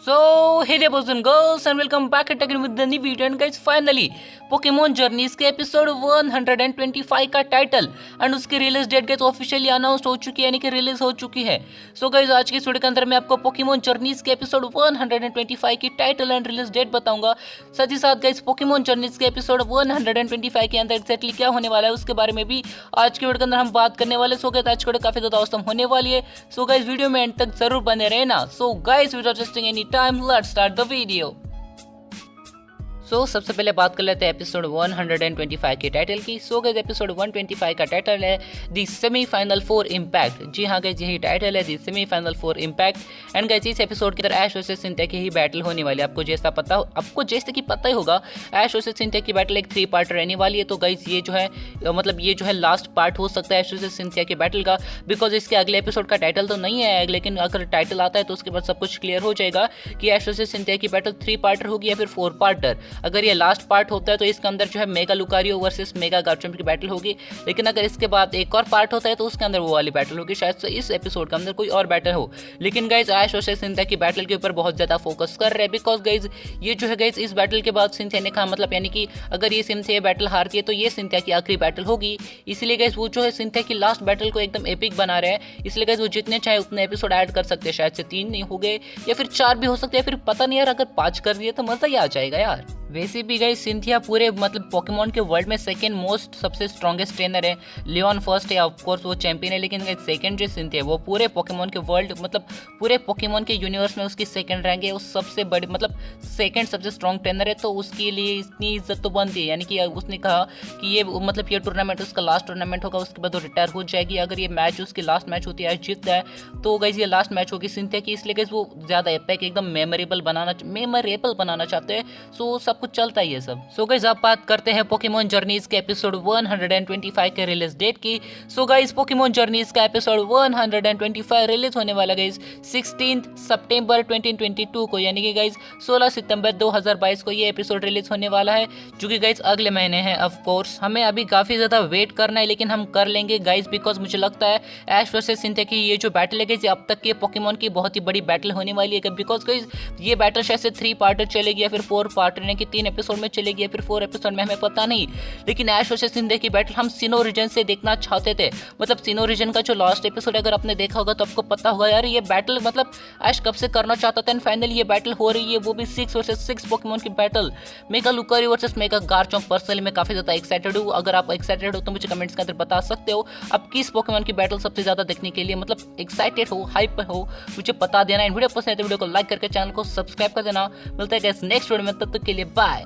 So, hey there boys and girls and welcome back at again with the new video and guys finally Pokemon Journeys के episode 125 का title and उसकी release date guys officially announce हो चुकी है यानी कि release हो चुकी है। सो गाइस आज की इस वीडियो के अंदर मैं आपको पोकेमोन जर्नीज के एपिसोड 125 की टाइटल एंड रिलीज डेट बताऊंगा। साथ ही साथ गाइस पोकेमोन जर्नीज के एपिसोड 125 के अंदर एक्जैक्टली क्या होने वाला है उसके बारे में भी आज की वीडियो के अंदर हम बात करने वाले। सो गाइस आज की वीडियो काफी ज्यादा औसम होने वाली है। सो गाइस वीडियो में एंड तक जरूर बने रहना। So guys without wasting any time let's start the video. सबसे पहले बात कर लेते हैं एपिसोड 125 के टाइटल की। गाइस एपिसोड 125 का टाइटल है दी सेमीफाइनल 4 इम्पैक्ट। जी हाँ गाइस यही टाइटल है दी सेमीफाइनल 4 इम्पैक्ट। एंड गाइस इस एपिसोड की तरह ऐश वर्सेस सिंथिया की ही बैटल होने वाली है। आपको जैसे कि पता ही होगा ऐश वर्सेस सिंथिया की बैटल एक 3 पार्ट रहने वाली है। तो गाइस ये जो है लास्ट पार्ट हो सकता है ऐश वर्सेस सिंथिया की बैटल का, बिकॉज इसके अगले एपिसोड का टाइटल तो नहीं है, लेकिन अगर टाइटल आता है तो उसके बाद सब कुछ क्लियर हो जाएगा कि ऐश वर्सेस सिंथिया की बैटल 3 पार्टर होगी या फिर 4 पार्टर। अगर ये लास्ट पार्ट होता है तो इसके अंदर जो है मेगा लुकारियो वर्सेस मेगा गार्चम्प की बैटल होगी, लेकिन अगर इसके बाद एक और पार्ट होता है तो उसके अंदर वो वाली बैटल होगी। शायद से इस एपिसोड के अंदर कोई और बैटल हो, लेकिन गाइस ऐश वर्सेस सिंथिया की बैटल के ऊपर बहुत ज्यादा फोकस कर रहे हैं, बिकॉज गाइस ये जो है गाइस इस बैटल के बाद सिंथिया ने कहा यानी कि अगर ये सिंथिया बैटल हारती है तो ये सिंथिया की आखिरी बैटल होगी। इसलिए गाइस वो जो है सिंथिया की लास्ट बैटल को एकदम एपिक बना रहे हैं। इसलिए गाइस वो जितने चाहे उतने एपिसोड ऐड कर सकते हैं। शायद से 3 नहीं हो गए या फिर 4 भी हो सकते हैं, फिर पता नहीं यार, अगर 5 कर दिए तो मजा ही आ जाएगा यार। वैसे भी गाइस सिंथिया पूरे पोकेमोन के वर्ल्ड में सेकंड मोस्ट सबसे स्ट्रॉन्गेस्ट ट्रेनर है। लियोन फर्स्ट है, ऑफ कोर्स वो चैंपियन है, लेकिन गाइस सेकंड जो सिंथिया वो पूरे पोकेमोन के वर्ल्ड पूरे पोकेमोन के यूनिवर्स में उसकी सेकंड रैंक है। उस सबसे बड़ी सेकंड सबसे स्ट्रॉन्ग ट्रेनर है, तो उसके लिए इतनी इज्जत तो बनती है। यानी कि उसने कहा कि ये टूर्नामेंट उसका लास्ट टूर्नामेंट होगा, उसके बाद वो रिटायर हो जाएगी। अगर ये मैच उसकी लास्ट मैच होती है, जीतता है तो गाइस ये लास्ट मैच होगी सिंथिया की। इसलिए गाइस वो ज़्यादा एपिक एकदम मेमोरेबल बनाना चाहते हैं। सो सब कुछ चलता है ये सब। सो गाइस अब बात करते हैं पोकेमोन जर्नीज के एपिसोड 125 के रिलीज डेट की। सो गाइस पोकेमोन जर्नीज का एपिसोड 125 रिलीज होने वाला गाइस 16 सितंबर 2022 को, यानी कि गाइस 16 सितंबर 2022 को ये एपिसोड रिलीज होने वाला है, जो कि गाइस अगले महीने है। ऑफ कोर्स हमें अभी काफी ज्यादा वेट करना है, लेकिन हम कर लेंगे गाइस, बिकॉज मुझे लगता है ऐश वर्सेस सिंथिया की ये जो बैटल है गाइस अब तक के पोकेमोन की बहुत ही बड़ी बैटल होने वाली है, बिकॉज गाइस ये बैटल शायद से 3 पार्टर चलेगी या फिर 4 पार्टर, यानी कि 3 एपिसोड में चलेगी या फिर 4 एपिसोड में, हमें पता नहीं। लेकिन ऐश वर्सेस सिंथिया की बैटल हम सिनो रीजन से देखना चाहते थे। सिनो रीजन का जो लास्ट एपिसोड अगर आपने देखा होगा तो आपको पता होगा यार ये बैटल ऐश कब से करना चाहता था, एंड फाइनली ये बैटल हो रही है, वो भी 6 वर्सेस 6 पोकेमोन की battle, mega Lucario versus mega Garchomp. Personally मैं काफी ज्यादा एक्साइटेड हूँ। अगर आप एक्साइटेड हो तो मुझे कमेंट्स के अंदर बता सकते हो आप किस पोकेमोन की बैटल सबसे ज्यादा देखने के लिए एक्साइटेड हो, हाइप हो, मुझे बता देना। वीडियो पसंद है तो वीडियो को लाइक करके चैनल को सब्सक्राइब कर देना। मिलता है नेक्स्ट वीडियो में, तब तक के लिए बाय।